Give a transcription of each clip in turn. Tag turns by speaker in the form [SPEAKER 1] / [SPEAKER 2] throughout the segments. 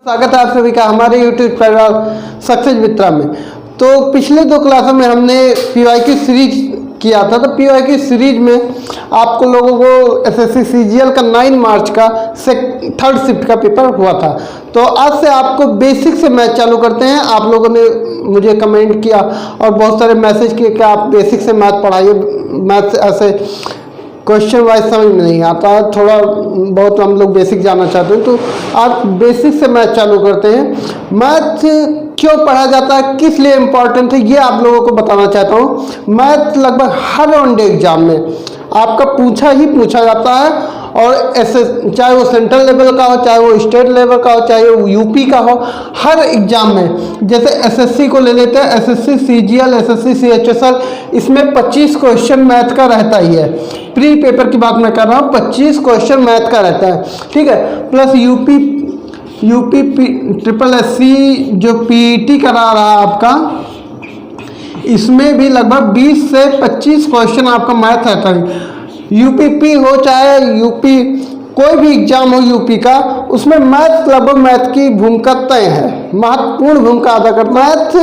[SPEAKER 1] स्वागत है आप सभी का हमारे YouTube चैनल सक्सेस मित्रा में। तो पिछले दो क्लासों में हमने पीवाईक्यू सीरीज किया था। तो पीवाईक्यू सीरीज में आपको लोगों को एसएससी सीजीएल का 9 मार्च का थर्ड शिफ्ट का पेपर हुआ था। तो आज से आपको बेसिक से मैथ चालू करते हैं। आप लोगों ने मुझे कमेंट किया और बहुत सारे मैसेज किए कि आप बेसिक से मैथ पढ़ाइए, मैथ ऐसे क्वेश्चन वाइज समझ में नहीं आता है, थोड़ा बहुत हम लोग बेसिक जानना चाहते हैं। तो आप बेसिक से मैथ चालू करते हैं। मैथ क्यों पढ़ा जाता है, किस लिए इम्पोर्टेंट है, ये आप लोगों को बताना चाहता हूँ। मैथ लगभग हर वनडे एग्जाम में आपका पूछा जाता है। और ऐसे चाहे वो सेंट्रल लेवल का हो, चाहे वो स्टेट लेवल का हो, चाहे वो यूपी का हो, हर एग्जाम में जैसे एसएससी को ले लेते हैं, एसएससी सीजीएल, एसएससी सीएचएसएल, इसमें 25 क्वेश्चन मैथ का रहता ही है। प्री पेपर की बात मैं कर रहा हूँ, 25 क्वेश्चन मैथ का रहता है, ठीक है। प्लस यूपी ट्रिपल एससी जो पीईटी करा रहा है आपका, इसमें भी लगभग 20 से 25 क्वेश्चन आपका मैथ रहता है। यूपी हो चाहे यूपी कोई भी एग्जाम हो यूपी का, उसमें मैथ लगभग मैथ की भूमिका तय है, महत्वपूर्ण भूमिका अदा करता है। मैथ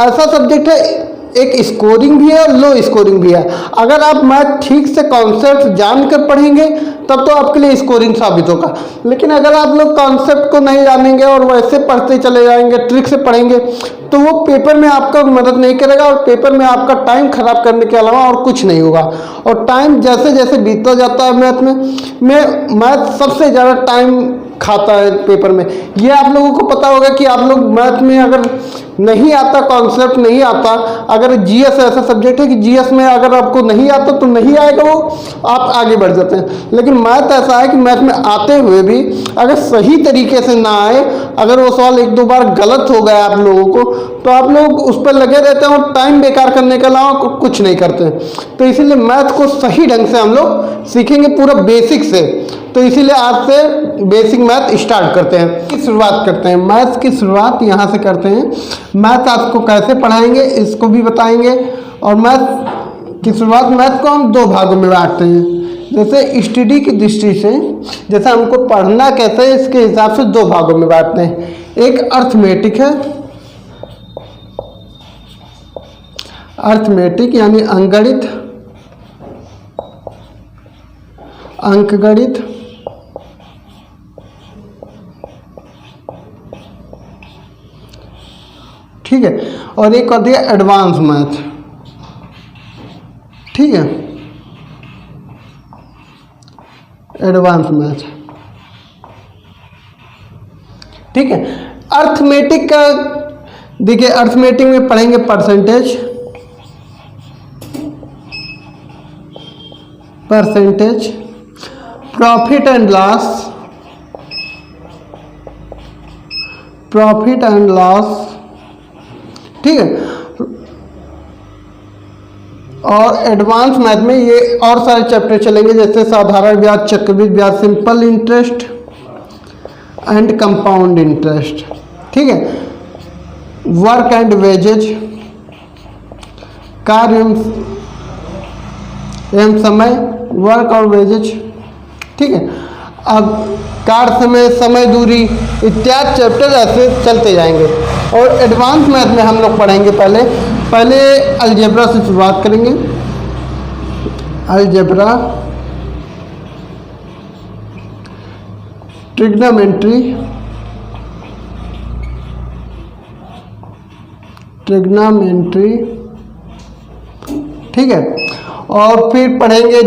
[SPEAKER 1] ऐसा सब्जेक्ट है, एक स्कोरिंग भी है और लो स्कोरिंग भी है। अगर आप मैथ ठीक से कॉन्सेप्ट जानकर पढ़ेंगे तब तो आपके लिए स्कोरिंग साबित होगा। लेकिन अगर आप लोग कॉन्सेप्ट को नहीं जानेंगे और वैसे पढ़ते चले जाएंगे, ट्रिक से पढ़ेंगे, तो वो पेपर में आपका मदद नहीं करेगा और पेपर में आपका टाइम खराब करने के अलावा और कुछ नहीं होगा। और टाइम जैसे जैसे बीतता जाता है मैथ में मैथ सबसे ज़्यादा टाइम खाता है पेपर में। ये आप लोगों को पता होगा कि आप लोग मैथ में अगर नहीं आता, कॉन्सेप्ट नहीं आता, अगर जीएस ऐसा सब्जेक्ट है कि जीएस में अगर आपको नहीं आता तो नहीं आएगा, वो आप आगे बढ़ जाते हैं। लेकिन मैथ ऐसा है कि मैथ में आते हुए भी अगर सही तरीके से ना आए, अगर वो सवाल एक दो बार गलत हो गया आप लोगों को, तो आप लोग उस पर लगे रहते हैं और टाइम बेकार करने के अलावा कुछ नहीं करते हैं। तो इसीलिए मैथ को सही ढंग से हम लोग सीखेंगे पूरा बेसिक से। तो इसीलिए आज से बेसिक मैथ स्टार्ट करते हैं, की शुरुआत करते हैं। मैथ की शुरुआत यहाँ से करते हैं। मैथ आपको कैसे पढ़ाएंगे इसको भी बताएंगे। और मैथ की शुरुआत, मैथ को हम दो भागों में बांटते हैं। जैसे स्टडी की दृष्टि से, जैसे हमको पढ़ना कैसे है, इसके हिसाब से दो भागों में बांटते हैं। एक अर्थमेटिक है, अर्थमेटिक यानी अंकगणित, अंकगणित, ठीक है। और एक होती है एडवांस मैथ, ठीक है, एडवांस मैथ, ठीक है। अर्थमेटिक का देखिए, अर्थमेटिक में पढ़ेंगे percentage, profit and loss, profit and loss, ठीक है। और एडवांस मैथ में ये और सारे चैप्टर चलेंगे, जैसे साधारण ब्याज, चक्रवृद्धि ब्याज, simple interest and compound interest, ठीक है। वर्क एंड वेजेज, कार्य एवं समय, वर्क और वेजेज, ठीक है। अब कार्य समय, समय दूरी इत्यादि चैप्टर ऐसे चलते जाएंगे। और एडवांस मैथ में हम लोग पढ़ेंगे पहले अलजेब्रा से शुरुआत करेंगे। अलजेब्रा, ट्रिग्नोमेट्री, ठीक है। और फिर पढ़ेंगे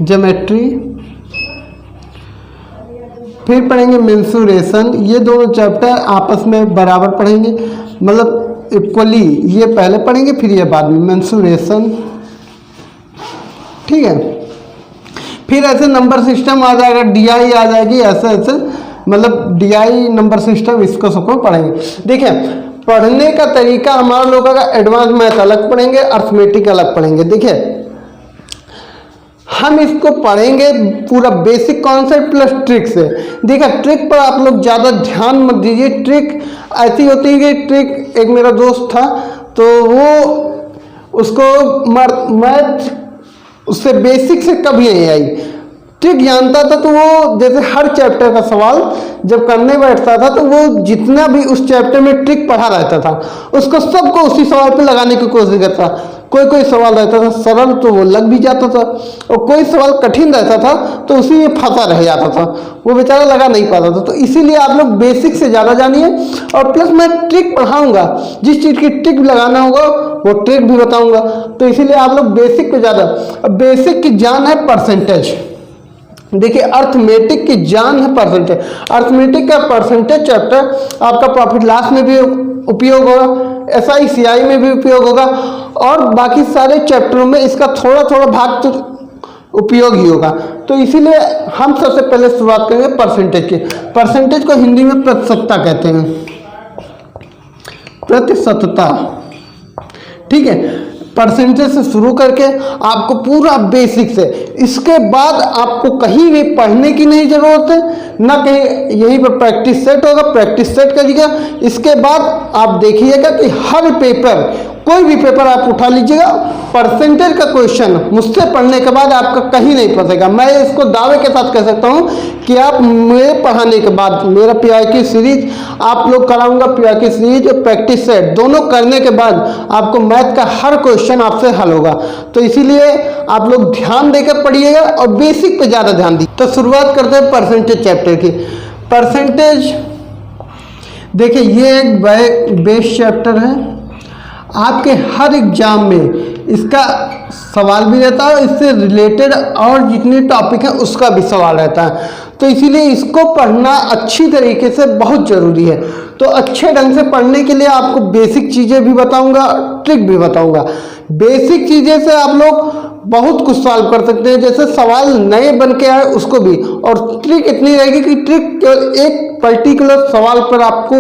[SPEAKER 1] ज्योमेट्री, फिर पढ़ेंगे मेंसुरेशन। ये दोनों चैप्टर आपस में बराबर पढ़ेंगे, मतलब इक्वली। ये पहले पढ़ेंगे फिर ये बाद में, मेंसुरेशन, ठीक है। फिर ऐसे नंबर सिस्टम आ जाएगा, डीआई आ जाएगी, ऐसे ऐसे मतलब डीआई नंबर सिस्टम, इसको सबको पढ़ेंगे। देखिए, पढ़ने का तरीका हमारा लोगों का एडवांस मैथ अलग पढ़ेंगे, अर्थमेटिक अलग पढ़ेंगे। देखिए, हम इसको पढ़ेंगे पूरा बेसिक कॉन्सेप्ट प्लस ट्रिक से। देखिए, ट्रिक पर आप लोग ज़्यादा ध्यान मत दीजिए। ट्रिक ऐसी होती है कि ट्रिक, एक मेरा दोस्त था तो वो उसको मैथ उससे बेसिक से कभी नहीं आई, ट्रिक जानता था तो वो जैसे हर चैप्टर का सवाल जब करने बैठता था तो वो जितना भी उस चैप्टर में ट्रिक पढ़ा रहता था उसको सबको उसी सवाल पे लगाने की कोशिश करता। कोई कोई सवाल रहता था सरल तो वो लग भी जाता था, और कोई सवाल कठिन रहता था तो उसी में फंसा रह जाता था, वो बेचारा लगा नहीं पाता था। तो इसीलिए आप लोग बेसिक से ज़्यादा जानिए, और प्लस मैं ट्रिक पढ़ाऊंगा, जिस चीज़ की ट्रिक लगाना होगा वो ट्रिक भी बताऊंगा। तो इसीलिए आप लोग बेसिक पे ज़्यादा, अब बेसिक की जान है परसेंटेज। देखिए अर्थमेटिक की जान है परसेंटेज। अर्थमेटिक का परसेंटेज चैप्टर आपका प्रॉफिट लॉस में भी उपयोग होगा, SI में भी उपयोग होगा, और बाकी सारे चैप्टरों में इसका थोड़ा थोड़ा भाग तो उपयोग ही होगा। तो इसीलिए हम सबसे पहले शुरुआत करेंगे परसेंटेज की। परसेंटेज को हिंदी में प्रतिशतता कहते हैं, प्रतिशतता। ठीक है, परसेंटेज से शुरू करके आपको पूरा बेसिक से, इसके बाद आपको कहीं भी पढ़ने की नहीं जरूरत है, ना कहीं यहीं पर प्रैक्टिस सेट होगा, प्रैक्टिस सेट करिएगा। इसके बाद आप देखिएगा कि हर पेपर, कोई भी पेपर आप उठा लीजिएगा, परसेंटेज का क्वेश्चन मुझसे पढ़ने के बाद आपका कहीं नहीं फंसेगा। मैं इसको दावे के साथ कह सकता हूँ कि आप मेरे पढ़ाने के बाद, मेरा PIQ सीरीज आप लोग कराऊंगा, PIQ सीरीज और प्रैक्टिस सेट दोनों करने के बाद आपको मैथ का हर क्वेश्चन आपसे हल होगा। तो इसीलिए आप लोग ध्यान देकर पढ़िएगा और बेसिक पे ज़्यादा ध्यान दीजिए। तो शुरुआत करते हैं परसेंटेज चैप्टर की। परसेंटेज देखिए ये एक बेस चैप्टर है, आपके हर एग्जाम में इसका सवाल भी रहता है, इससे रिलेटेड और जितने टॉपिक हैं उसका भी सवाल रहता है। तो इसीलिए इसको पढ़ना अच्छी तरीके से बहुत ज़रूरी है। तो अच्छे ढंग से पढ़ने के लिए आपको बेसिक चीज़ें भी बताऊंगा, ट्रिक भी बताऊंगा। बेसिक चीज़ें से आप लोग बहुत कुछ सॉल्व कर सकते हैं, जैसे सवाल नए बन के आए उसको भी, और ट्रिक इतनी रहेगी कि ट्रिक केवल एक पर्टिकुलर सवाल पर आपको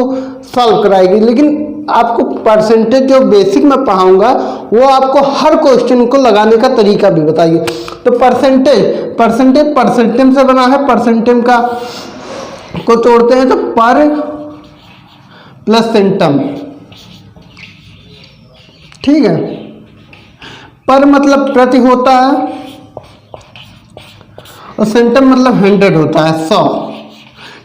[SPEAKER 1] सॉल्व कराएगी, लेकिन आपको परसेंटेज जो बेसिक में पढ़ाऊंगा वो आपको हर क्वेश्चन को लगाने का तरीका भी बताइए। तो परसेंटेज परसेंटेम से बना है, परसेंटेम का को तोड़ते हैं तो पर प्लस सेंटम। ठीक है, पर मतलब प्रति होता है और सेंटम मतलब 100 होता है, 100।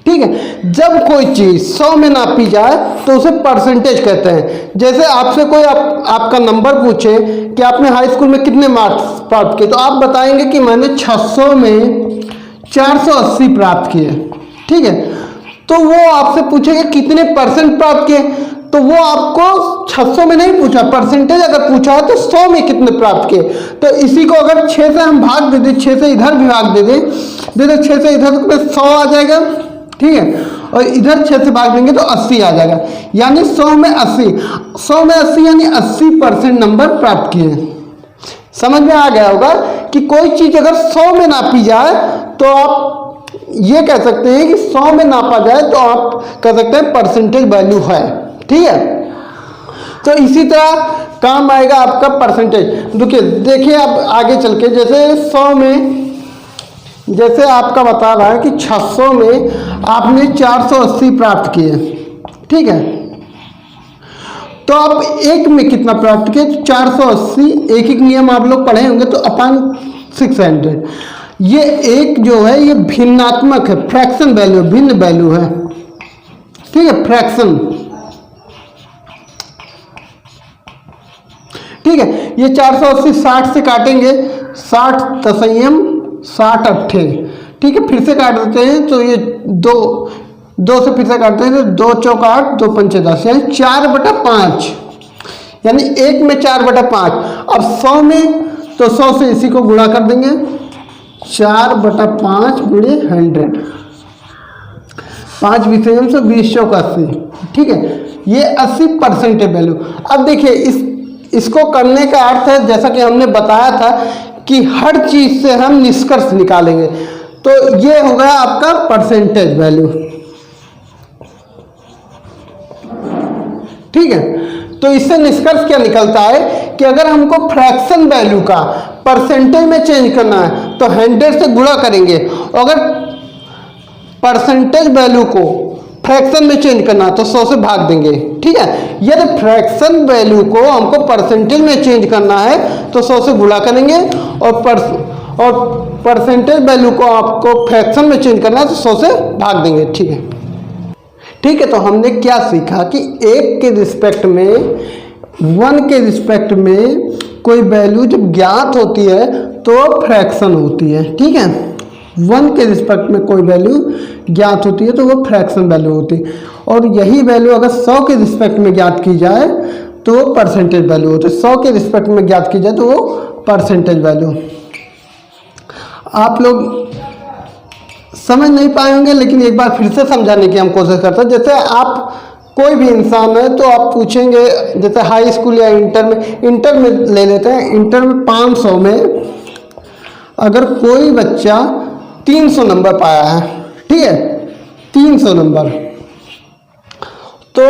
[SPEAKER 1] ठीक है, जब कोई चीज 100 में नापी जाए तो उसे परसेंटेज कहते हैं। जैसे आपसे कोई आपका नंबर पूछे कि आपने हाई स्कूल में कितने मार्क्स प्राप्त किए, तो आप बताएंगे कि मैंने 600 में 480 प्राप्त किए। ठीक है, तो वो आपसे पूछेगा कितने परसेंट प्राप्त किए, तो वो आपको 600 में नहीं पूछा, परसेंटेज अगर पूछा है तो 100 में कितने प्राप्त किए। तो इसी को अगर 6 से हम भाग दे दें, 6 से इधर भी भाग दे दें, 6 से इधर तो 100 आ जाएगा। ठीक है, और इधर 6 से भाग देंगे तो 80 आ जाएगा, यानी 100 में 80 यानी 80% नंबर प्राप्त किए। समझ में आ गया होगा कि कोई चीज अगर 100 में नापी जाए तो आप ये कह सकते हैं कि 100 में नापा जाए तो आप कह सकते हैं परसेंटेज वैल्यू है। ठीक है, तो इसी तरह काम आएगा आपका परसेंटेज। देखिए अब आगे चल के, जैसे 100 में, जैसे आपका बता रहा है कि 600 में आपने 480 प्राप्त किए। ठीक है, तो आप एक में कितना प्राप्त किए, 480, एक एक नियम आप लोग पढ़े होंगे, तो अपन 600। ये एक जो है ये भिन्नात्मक है, फ्रैक्शन वैल्यू, भिन्न वैल्यू है। ठीक है, फ्रैक्शन। ठीक है, ये 480 60 से काटेंगे, 60 दशमलव 60 अट्ठे। ठीक है, फिर से काट देते हैं तो ये दो से फिर से काटते हैं तो 2 चौक 8, 2 पंचे 10, यानी 4/5, यानी एक में 4/5। अब 100 में तो 100 से इसी को गुणा कर देंगे, 4/5 गुणे 100, 5 विषम से 20 चौक 80। ठीक है, ये 80% है वैल्यू। अब देखिए इसको करने का अर्थ है, जैसा कि हमने बताया था कि हर चीज से हम निष्कर्ष निकालेंगे। तो ये हो गया आपका परसेंटेज वैल्यू। ठीक है, तो इससे निष्कर्ष क्या निकलता है कि अगर हमको फ्रैक्शन वैल्यू का परसेंटेज में चेंज करना है तो 100 से गुणा करेंगे, अगर परसेंटेज वैल्यू को फ्रैक्शन में चेंज करना है तो 100 से भाग देंगे। ठीक है, यदि फ्रैक्शन वैल्यू को हमको परसेंटेज में चेंज करना है तो 100 से गुणा करेंगे, और परसेंटेज वैल्यू को आपको फ्रैक्शन में चेंज करना है तो 100 से भाग देंगे। ठीक है, तो हमने क्या सीखा कि 1 के रिस्पेक्ट में 1 के रिस्पेक्ट में कोई वैल्यू जब ज्ञात होती है तो फ्रैक्शन होती है। ठीक है, 1 के रिस्पेक्ट में कोई वैल्यू ज्ञात होती है तो वो फ्रैक्शन वैल्यू होती है, और यही वैल्यू अगर 100 के रिस्पेक्ट में ज्ञात की जाए तो परसेंटेज वैल्यू होती है। 100 के रिस्पेक्ट में ज्ञात की जाए तो वो परसेंटेज वैल्यू। आप लोग समझ नहीं पाए होंगे, लेकिन एक बार फिर से समझाने की हम कोशिश करते हैं। जैसे आप कोई भी इंसान है तो आप पूछेंगे, जैसे हाई स्कूल या इंटर में ले लेते हैं। इंटर में 500 में अगर कोई बच्चा 300 नंबर पाया है, ठीक है, 300 नंबर, तो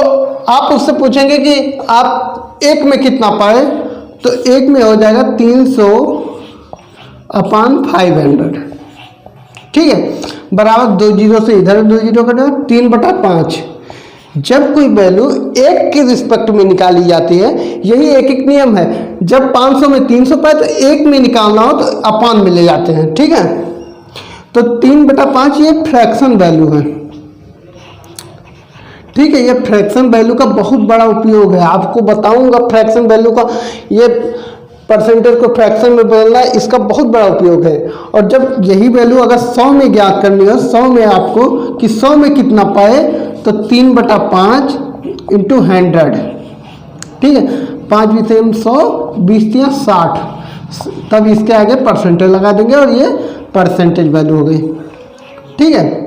[SPEAKER 1] आप उससे पूछेंगे कि आप 1 में कितना पाए, तो 1 में हो जाएगा 300/500। ठीक है, बराबर 2 जीरो से इधर 2 जीरो कटेगा, 3/5। जब कोई वैल्यू 1 के रिस्पेक्ट में निकाली जाती है, यही एक नियम है। जब 500 में 300 पाए तो 1 में निकालना हो तो अपान में ले जाते हैं। ठीक है, तो 3/5 ये फ्रैक्शन वैल्यू है। ठीक है, ये फ्रैक्शन वैल्यू का बहुत बड़ा उपयोग है। आपको बताऊंगा फ्रैक्शन वैल्यू का, ये परसेंटेज को फ्रैक्शन में बदलना है, इसका बहुत बड़ा उपयोग है। और जब यही वैल्यू अगर 100 में ज्ञात करनी हो, 100 में आपको कि 100 में कितना पाए, तो 3/5 इंटू 100। ठीक है, 5 विषम 100, 20 60, तब इसके आगे परसेंटेज लगा देंगे और ये परसेंटेज वैल्यू हो गई। ठीक है,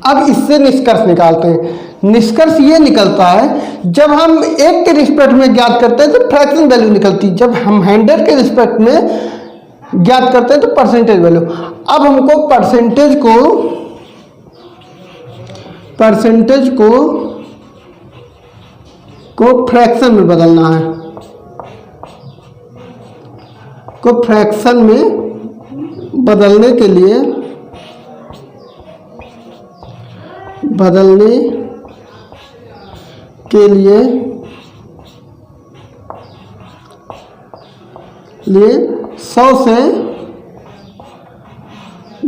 [SPEAKER 1] अब इससे निष्कर्ष निकालते हैं। निष्कर्ष ये निकलता है, जब हम 1 के रिस्पेक्ट में ज्ञात करते हैं तो फ्रैक्शन वैल्यू निकलती है, जब हम 100 के रिस्पेक्ट में ज्ञात करते हैं तो परसेंटेज वैल्यू। अब हमको परसेंटेज को फ्रैक्शन में बदलना है, को फ्रैक्शन में बदलने के लिए लिए 100 से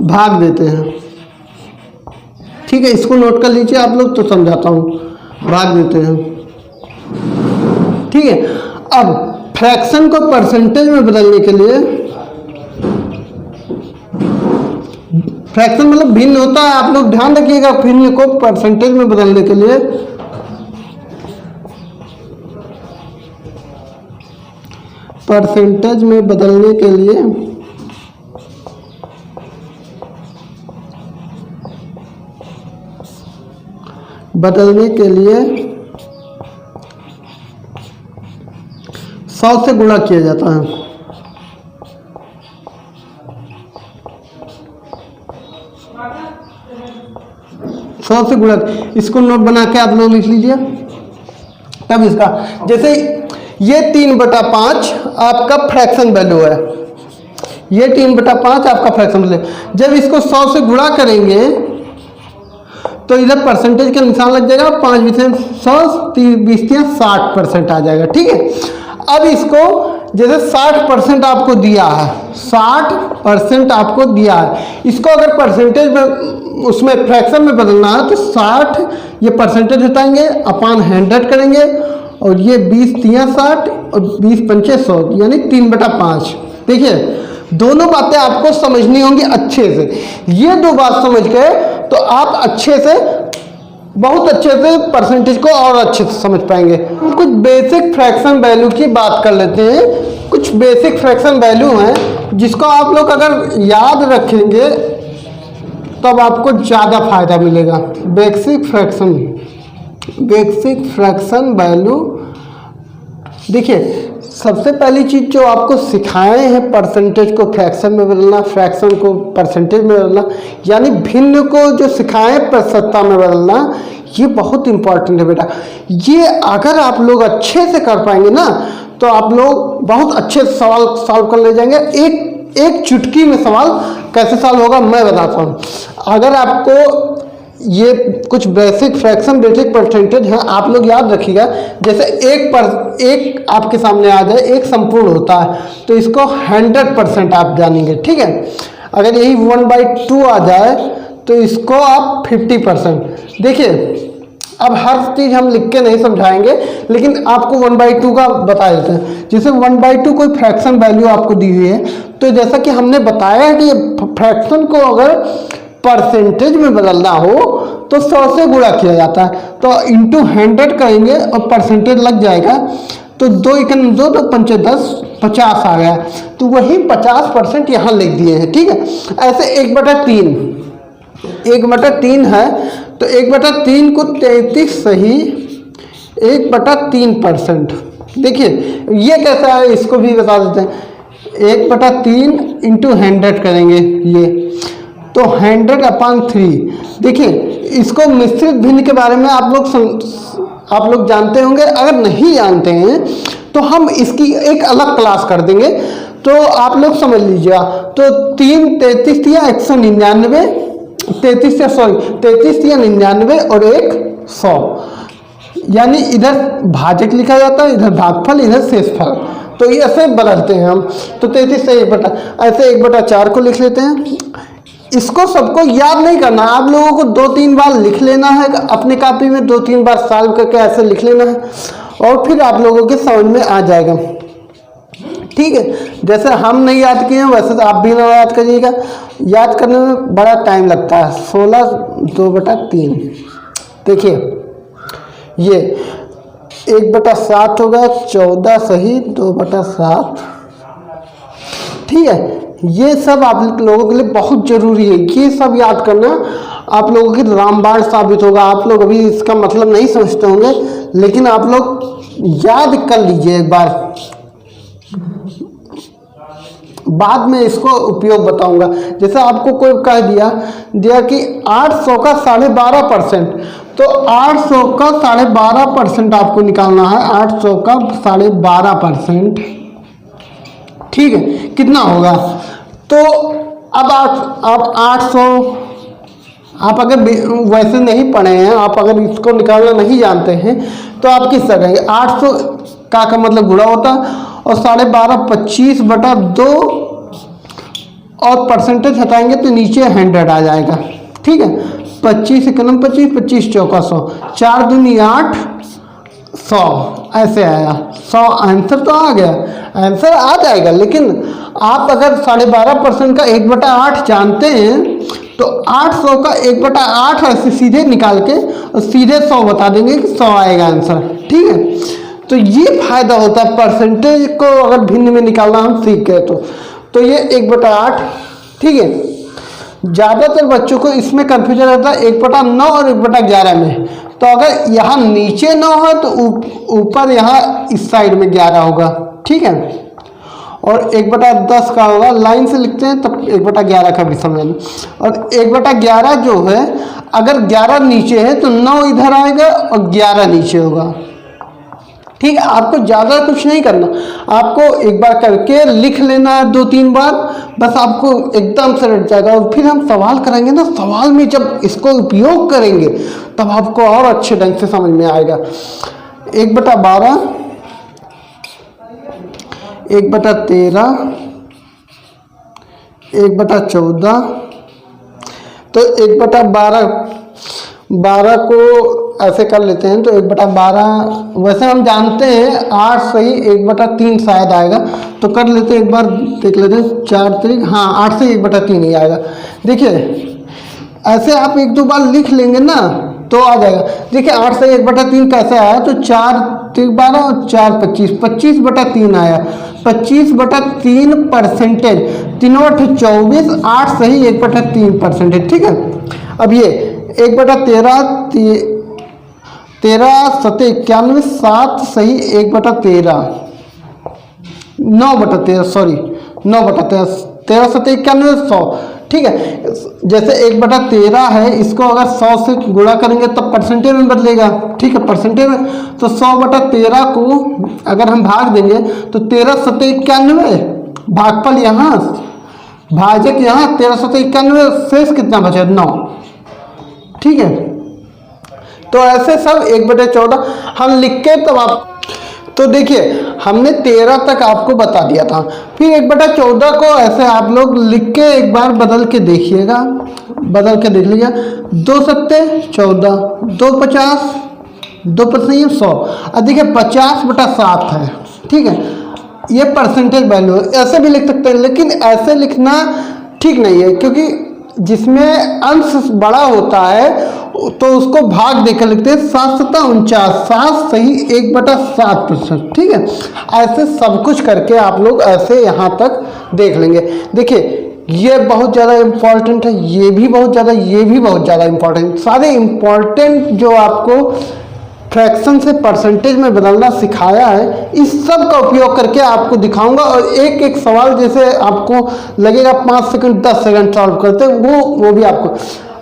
[SPEAKER 1] भाग देते हैं। ठीक है, इसको नोट कर लीजिए आप लोग, तो समझाता हूँ। भाग देते हैं। ठीक है, अब फ्रैक्शन को परसेंटेज में बदलने के लिए, फ्रैक्शन मतलब भिन्न होता है, आप लोग ध्यान रखिएगा। भिन्न को परसेंटेज में बदलने के लिए बदलने के लिए 100 से गुणा किया जाता है। सौ से गुणा, इसको नोट बना के आप लोग लिख लीजिए। तब इसका, जैसे ये 3/5 आपका फ्रैक्शन वैल्यू है, ये 3/5 आपका फ्रैक्शन वैल्यू। जब इसको 100 से गुणा करेंगे तो इधर परसेंटेज का निशान लग जाएगा, 5 विषम 100, 20 60% आ जाएगा। ठीक है, अब इसको जैसे 60% आपको दिया है, 60% आपको दिया है, इसको अगर परसेंटेज में उसमें फ्रैक्शन में बदलना है तो 60 ये परसेंटेज हटाएंगे, अपान 100 करेंगे, और ये 20 3 60 और 20 5 100, यानी 3/5। देखिए, दोनों बातें आपको समझनी होंगी अच्छे से। ये दो बात समझ के तो आप अच्छे से, बहुत अच्छे से परसेंटेज को और अच्छे से समझ पाएंगे। कुछ बेसिक फ्रैक्शन वैल्यू की बात कर लेते हैं। कुछ बेसिक फ्रैक्शन वैल्यू हैं जिसको आप लोग अगर याद रखेंगे तब आपको ज़्यादा फायदा मिलेगा। बेसिक फ्रैक्शन वैल्यू, देखिए सबसे पहली चीज़ जो आपको सिखाए हैं परसेंटेज को फ्रैक्शन में बदलना, फ्रैक्शन को परसेंटेज में बदलना, यानी भिन्न को जो सिखाए प्रतिशतता में बदलना, ये बहुत इंपॉर्टेंट है बेटा। ये अगर आप लोग अच्छे से कर पाएंगे ना तो आप लोग बहुत अच्छे से सवाल सॉल्व कर ले जाएंगे। एक चुटकी में सवाल कैसे सॉल्व होगा मैं बताता हूँ। अगर आपको ये कुछ बेसिक फ्रैक्शन बेसिक परसेंटेज है, आप लोग याद रखिएगा। जैसे एक आपके सामने आ जाए, एक संपूर्ण होता है तो इसको 100% आप जानेंगे, ठीक है। अगर यही 1/2 आ जाए तो इसको आप 50%। देखिए अब हर चीज़ हम लिख के नहीं समझाएंगे, लेकिन आपको 1/2 का बता देते हैं। जैसे 1/2 कोई फ्रैक्शन वैल्यू आपको दी हुई है, तो जैसा कि हमने बताया है कि फ्रैक्शन को अगर परसेंटेज में बदलना हो तो 100 से गुणा किया जाता है, तो इंटू 100 करेंगे और परसेंटेज लग जाएगा, तो 2 एकम 2 तो 5 10 50 आ गया, तो वही 50% यहाँ लिख दिए हैं, ठीक है। ऐसे 1/3 1/3 है, तो 1/3 को 33 सही 1/3%। देखिए ये कैसा है, इसको भी बता देते हैं। 1/3 इंटू 100 करेंगे ये, तो 100/3। देखिए इसको मिश्रित भिन्न के बारे में आप लोग जानते होंगे, अगर नहीं जानते हैं तो हम इसकी एक अलग क्लास कर देंगे, तो आप लोग समझ लीजिएगा। तो 3 33 या 199, 33 या 99 और 100, यानी इधर भाजक लिखा जाता है, इधर भागफल, इधर शेषफल, तो ये ऐसे बदलते हैं हम। तो 33 से 1/4 को लिख लेते हैं। इसको सबको याद नहीं करना, आप लोगों को 2-3 बार लिख लेना है अपनी कॉपी में, 2-3 बार सॉल्व करके ऐसे लिख लेना है, और फिर आप लोगों के समझ में आ जाएगा, ठीक है। जैसे हम नहीं याद किए हैं वैसे तो आप भी ना याद करिएगा, याद करने में बड़ा टाइम लगता है। 16 2/3, देखिए ये 1/7 होगा, 14 सही 2/7, ठीक है। ये सब आप लोगों के लिए बहुत जरूरी है, ये सब याद करना आप लोगों की रामबाण साबित होगा। आप लोग अभी इसका मतलब नहीं समझते होंगे, लेकिन आप लोग याद कर लीजिए एक बार, बाद में इसको उपयोग बताऊंगा। जैसे आपको कोई कह दिया कि 800 का 12.5%, तो 800 का 12.5% आपको निकालना है। 800 का 12.5%, ठीक है, कितना होगा। तो अब आप 800, आप अगर वैसे नहीं पढ़े हैं, आप अगर इसको निकालना नहीं जानते हैं, तो आप किस तरह करेंगे। 800 का मतलब गुणा होता है, और 12.5 25/2, और परसेंटेज हटाएंगे तो नीचे 100 आ जाएगा, ठीक है। 25 एकम 25, 25 चौका 100, 4 दूनी 8, 100 ऐसे आया। 100 आंसर तो आ गया, आंसर आ जाएगा। लेकिन आप अगर 12.5% का 1/8 जानते हैं, तो 800 का 1/8 ऐसे सीधे निकाल के और सीधे 100 बता देंगे कि 100 आएगा आंसर, ठीक है। तो ये फायदा होता है परसेंटेज को अगर भिन्न में निकालना हम सीख गए तो ये 1/8, ठीक है। ज़्यादातर बच्चों को इसमें कन्फ्यूजन रहता है 1/9 और 1/11 में। तो अगर यहाँ नीचे 9 है तो ऊपर यहाँ इस साइड में 11 होगा, ठीक है। और 1/10 का होगा, लाइन से लिखते हैं तब 1/11 का भी समझ लें। और 1/11 जो है, अगर 11 नीचे है तो 9 इधर आएगा और 11 नीचे होगा, ठीक है। आपको ज़्यादा कुछ नहीं करना, आपको एक बार करके लिख लेना है 2-3 बार, बस आपको एकदम से रट जाएगा। और फिर हम सवाल करेंगे ना, सवाल में जब इसको उपयोग करेंगे तब आपको और अच्छे ढंग से समझ में आएगा। 1/12, 1/13, 1/14, तो 1/12 को ऐसे कर लेते हैं, तो 1/12 वैसे हम जानते हैं 8 सही 1/3 शायद आएगा, तो कर लेते हैं एक बार, देख लेते हैं। 4 3, हाँ 8 से 1/3 ही आएगा। देखिए ऐसे आप 1-2 बार लिख लेंगे ना तो आ जाएगा। देखिए 8 से 1/3 कैसे आया, तो 4 3 12 और 4 25, 25/3 आया। 25/3 परसेंटेज, 3 8 24, 8 सही 1/3%, ठीक है। अब ये 1/13, 13 7 91, 7 सही 1/13, 9/13 सॉरी 9/13, 13 7 91 100, ठीक है। जैसे 1/13 है, इसको अगर 100 से गुणा करेंगे तब परसेंटेज में बदलेगा, ठीक है, परसेंटेज में। तो 100/13 को अगर हम भाग देंगे तो 13 7 91, भागफल यहाँ, भाजक यहाँ, 13 7 91, शेष कितना बचा 9, ठीक है। तो ऐसे सब 1/14 हम लिख के तब आप, तो देखिए हमने 13 तक आपको बता दिया था, फिर 1/14 को ऐसे आप लोग लिख के एक बार बदल के देखिएगा, बदल के देख लीजिए। 2 सत्ते 14, 2 50, 2 पचीस 100, अब देखिए 50/7 है, ठीक है। ये परसेंटेज वैल्यू है, ऐसे भी लिख सकते हैं, लेकिन ऐसे लिखना ठीक नहीं है, क्योंकि जिसमें अंश बड़ा होता है तो उसको भाग देकर लिखते हैं। 7 सत्ता 49, 7 सही 1/7%, ठीक है। ऐसे सब कुछ करके आप लोग ऐसे यहाँ तक देख लेंगे। देखिए ये बहुत ज़्यादा इम्पॉर्टेंट है, ये भी बहुत ज़्यादा, ये भी बहुत ज़्यादा इम्पॉर्टेंट, सारे इम्पॉर्टेंट जो आपको फ्रैक्शन से परसेंटेज में बदलना सिखाया है, इस सब का उपयोग करके आपको दिखाऊंगा। और एक एक सवाल जैसे आपको लगेगा 5 सेकंड 10 सेकंड सॉल्व करते, वो भी आपको,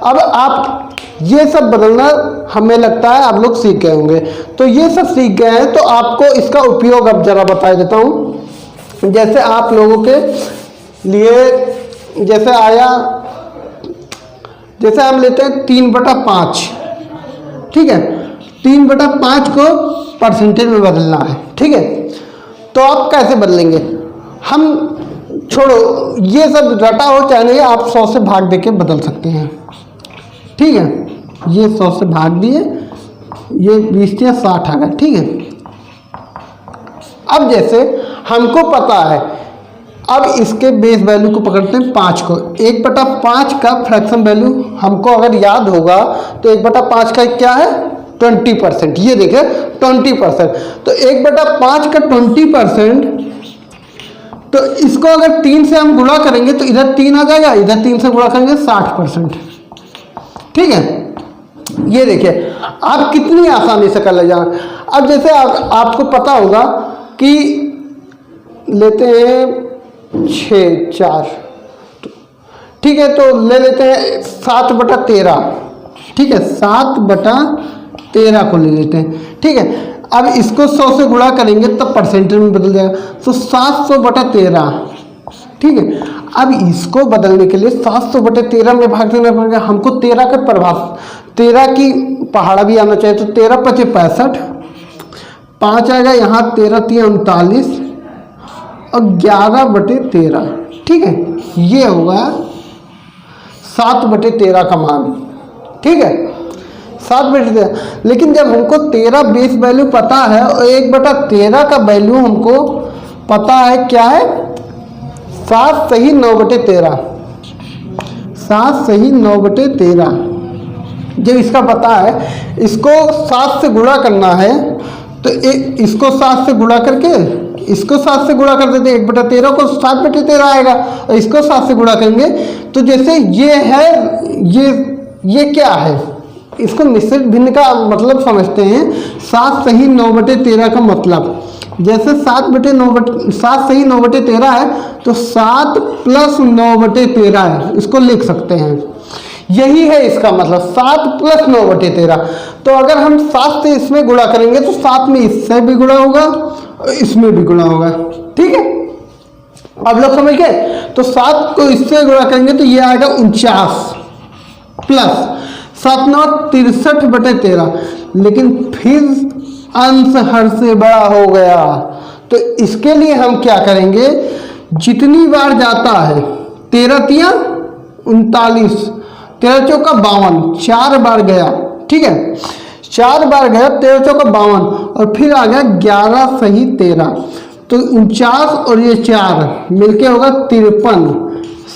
[SPEAKER 1] अब आप ये सब बदलना हमें लगता है आप लोग सीख गए होंगे। तो ये सब सीख गए हैं, तो आपको इसका उपयोग अब जरा बता देता हूँ। जैसे आप लोगों के लिए जैसे आया, जैसे हम लेते हैं 3/5, ठीक है। 3/5 को परसेंटेज में बदलना है, ठीक है। तो आप कैसे बदलेंगे, हम छोड़ो ये सब रटा हो चाहे नहीं, आप 100 से भाग दे के बदल सकते हैं, ठीक है। ये 100 से भाग दिए, ये 20 या 60 आ गया, ठीक है। अब जैसे हमको पता है, अब इसके बेस वैल्यू को पकड़ते हैं 5 को। 1/5 का फ्रैक्शन वैल्यू हमको अगर याद होगा तो 1/5 का क्या है 20%, ये देखिए 20%। तो 1/5 का 20%, तो इसको अगर 3 से हम गुणा करेंगे तो इधर 3 आ जाएगा, इधर 3 से गुणा करेंगे 60%, ठीक है। ये देखिए आप कितनी आसानी से कर ले जाना। अब जैसे आपको पता होगा कि लेते हैं 6 4, ठीक है। तो ले लेते हैं 7/13, ठीक है। 7/13 को ले लेते हैं, ठीक है। अब इसको 100 से गुणा करेंगे तब परसेंटेज में बदल जाएगा, तो 700/13, ठीक है। अब इसको बदलने के लिए 700/13 में भाग देना पड़ेगा हमको। 13 का प्रभाव, 13 की पहाड़ा भी आना चाहिए, तो 13 × 5 = 65, 5 आएगा यहाँ, 13 × 3 = 39 और 11/13, ठीक है। ये होगा 7/13 का मान, ठीक है। 7/13, लेकिन जब हमको 13 बेस वैल्यू पता है और 1/13 का वैल्यू हमको पता है क्या है, 7 सही 9/13, 7 सही 9/13। जब इसका पता है, इसको 7 से गुणा करना है, तो इसको 7 से गुणा करके इसको 7 से गुणा कर देते, 1/13 को 7/13 आएगा, और इसको 7 से गुणा करेंगे तो जैसे ये है, ये क्या है, इसको मिश्रित भिन्न का मतलब समझते हैं। 7 सही 9/13 का मतलब, जैसे 7 सही 9/13 है, तो 7 + 9/13 है, इसको लिख सकते हैं। यही है इसका मतलब, 7 + 9/13। तो अगर हम 7 से इसमें गुणा करेंगे तो 7 में इससे भी गुणा होगा, इसमें भी गुणा होगा, ठीक है। अब लोग समझ गए। तो 7 को इससे गुणा करेंगे तो ये आएगा 49 प्लस 7 9 63/13, लेकिन फिर अंश हर से बड़ा हो गया, तो इसके लिए हम क्या करेंगे, जितनी बार जाता है 13 × 3 = 39, 13 × 4 = 52, 4 बार गया, ठीक है। 4 बार गया, 13 × 4 = 52, और फिर आ गया 11 सही 13, तो 49 और ये 4 मिलके होगा 53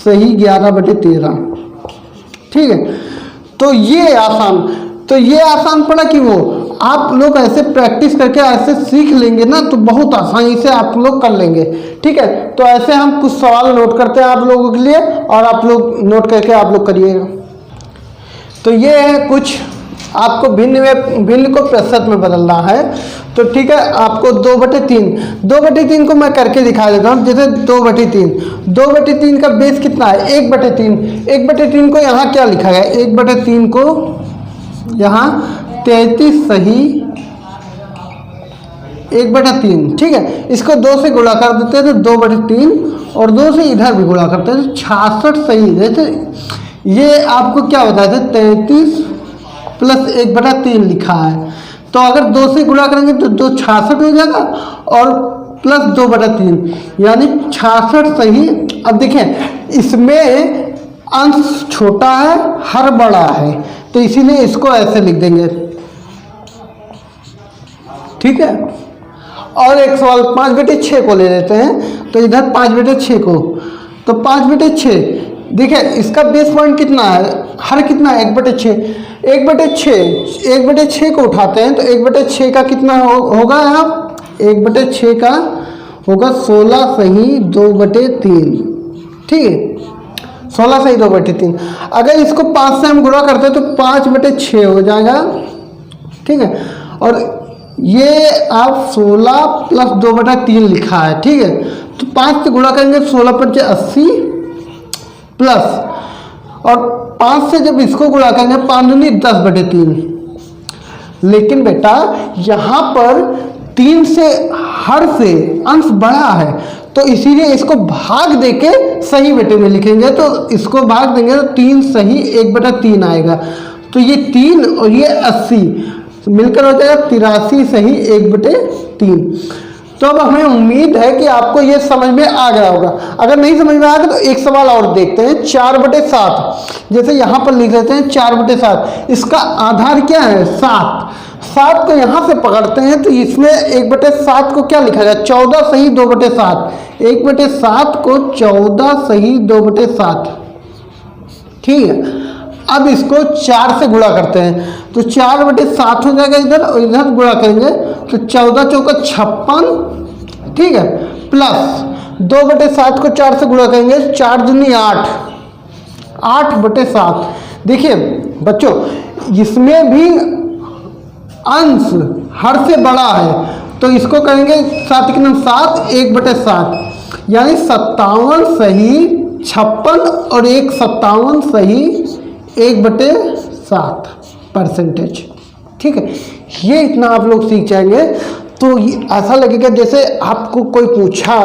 [SPEAKER 1] सही 11/13, ठीक है। तो ये आसान पड़ा कि वो आप लोग ऐसे प्रैक्टिस करके ऐसे सीख लेंगे ना, तो बहुत आसानी से आप लोग कर लेंगे, ठीक है। तो ऐसे हम कुछ सवाल नोट करते हैं आप लोगों के लिए, और आप लोग नोट करके आप लोग करिएगा। तो ये है कुछ आपको भिन्न को प्रतिशत में बदलना है, तो ठीक है। आपको 2/3 को मैं करके दिखा देता हूँ। जैसे 2/3 का बेस कितना है, 1/3 को यहाँ क्या लिखा गया, 1/3 को यहाँ 33 सही 1/3, ठीक है। इसको 2 से गुणा कर देते हैं तो 2/3, और 2 से इधर भी गुणा करते हैं तो 66 सही। जैसे ये आपको क्या बताया था, 33 1/3 लिखा है, तो अगर 2 से गुणा करेंगे तो 2 66 हो जाएगा और प्लस 2/3 यानी 66 सही। अब देखें इसमें अंश छोटा है, हर बड़ा है, तो इसीलिए इसको ऐसे लिख देंगे, ठीक है। और एक सवाल 5/6 को ले लेते हैं, तो इधर 5/6 को, तो 5/6 देखिए इसका बेस पॉइंट कितना है, हर कितना है 1/6, 1/6 को उठाते हैं तो 1/6 का कितना होगा यहाँ, 1/6 का होगा 16 सही 2/3, ठीक है, 16 सही 2/3। अगर इसको 5 से हम गुणा करते हैं तो 5/6 हो जाएगा, ठीक है। और ये आप 16 प्लस 2/3 लिखा है, ठीक है, तो 5 से गुणा करेंगे 16×5 80 प्लस और 5 से जब इसको गुणा करेंगे 5 दूनी 10/3। लेकिन बेटा यहाँ पर 3 से हर से अंश बड़ा है, तो इसीलिए इसको भाग देके सही बेटे में लिखेंगे, तो इसको भाग देंगे तो 3 सही 1/3 आएगा, तो ये 3 और ये 80 मिलकर हो जाएगा 83 सही 1/3। तो अब हमें उम्मीद है कि आपको ये समझ में आ गया होगा। अगर नहीं समझ में आएगा तो एक सवाल और देखते हैं, 4/7, जैसे यहाँ पर लिख लेते हैं 4/7, इसका आधार क्या है 7, 7 को यहाँ से पकड़ते हैं तो इसमें 1/7 को क्या लिखा जाए 14 सही 2/7, 1/7 को 14 सही 2/7, ठीक है। अब इसको 4 से गुणा करते हैं तो 4/7 हो जाएगा इधर, और इधर गुणा करेंगे तो 14 चौका 56, ठीक है, प्लस 2/7 को 4 से गुणा करेंगे 4 दूनी 8, 8/7। देखिए बच्चों इसमें भी अंश हर से बड़ा है, तो इसको करेंगे 7 के 7, 1/7 यानी 57 सही 56 और 57 सही 1/7 परसेंटेज, ठीक है। ये इतना आप लोग सीख जाएंगे तो ऐसा लगेगा जैसे आपको कोई पूछा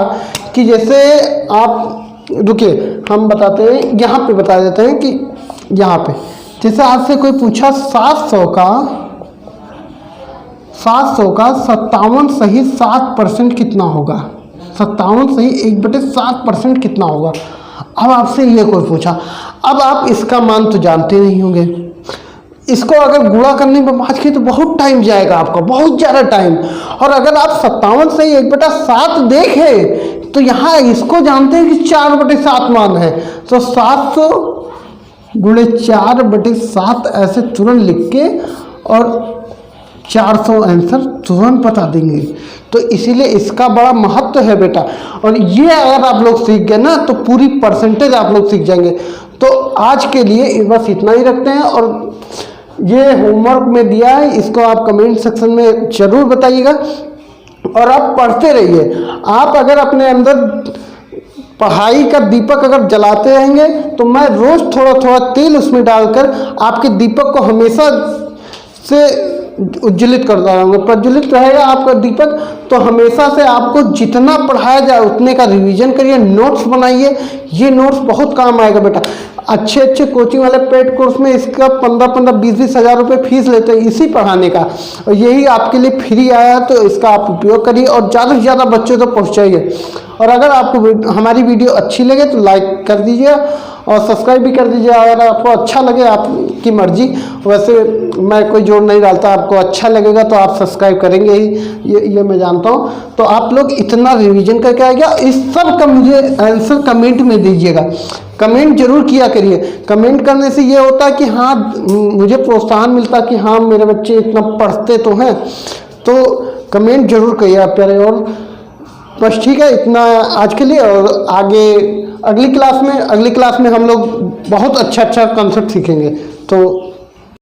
[SPEAKER 1] कि जैसे आप रुकिए हम बताते हैं, यहाँ पे बता देते हैं कि यहाँ पे जैसे आपसे कोई पूछा 700 का 57 सही 7% कितना होगा, 57 सही 1/7% कितना होगा। अब आपसे ये कोई पूछा, अब आप इसका मान तो जानते नहीं होंगे, इसको अगर गुणा करने में बात की तो बहुत टाइम जाएगा आपका, बहुत ज़्यादा टाइम। और अगर आप 57 से 1/7 देखें तो यहाँ इसको जानते हैं कि 4/7 मान है, तो 700 गुणे 4/7 ऐसे तुरंत लिख के और 400 आंसर तुरंत बता देंगे। तो इसीलिए इसका बड़ा महत्व है बेटा, और ये अगर आप लोग सीख गए ना तो पूरी परसेंटेज आप लोग सीख जाएंगे। तो आज के लिए बस इतना ही रखते हैं, और ये होमवर्क में दिया है, इसको आप कमेंट सेक्शन में ज़रूर बताइएगा और आप पढ़ते रहिए। आप अगर अपने अंदर पढ़ाई का दीपक अगर जलाते रहेंगे तो मैं रोज़ थोड़ा थोड़ा तेल उसमें डालकर आपके दीपक को हमेशा से उज्ज्वलित करता रहूँगा, प्रज्वलित रहेगा आपका दीपक। तो हमेशा से आपको जितना पढ़ाया जाए उतने का रिवीजन करिए, नोट्स बनाइए, ये नोट्स बहुत काम आएगा बेटा। अच्छे अच्छे कोचिंग वाले पेड कोर्स में इसका 15-15, 20-20 हज़ार रुपये फीस लेते हैं इसी पढ़ाने का, और यही आपके लिए फ्री आया है, तो इसका आप उपयोग करिए और ज़्यादा से ज़्यादा बच्चों तक पहुँचाइए। और अगर आपको हमारी वीडियो अच्छी लगे तो लाइक कर दीजिए और सब्सक्राइब भी कर दीजिए। अगर आपको अच्छा लगे आपकी मर्जी, वैसे मैं कोई जोर नहीं डालता, आपको अच्छा लगेगा तो आप सब्सक्राइब करेंगे ही, ये मैं जानता हूँ। तो आप लोग इतना रिवीजन करके आइएगा, इस सब का मुझे आंसर कमेंट में दीजिएगा, कमेंट जरूर किया करिए। कमेंट करने से ये होता है कि हाँ मुझे प्रोत्साहन मिलता कि हाँ मेरे बच्चे इतना पढ़ते तो हैं, तो कमेंट जरूर करिए आप प्यारे। और बस ठीक है, इतना आज के लिए, और आगे अगली क्लास में हम लोग बहुत अच्छा कंसेप्ट सीखेंगे। तो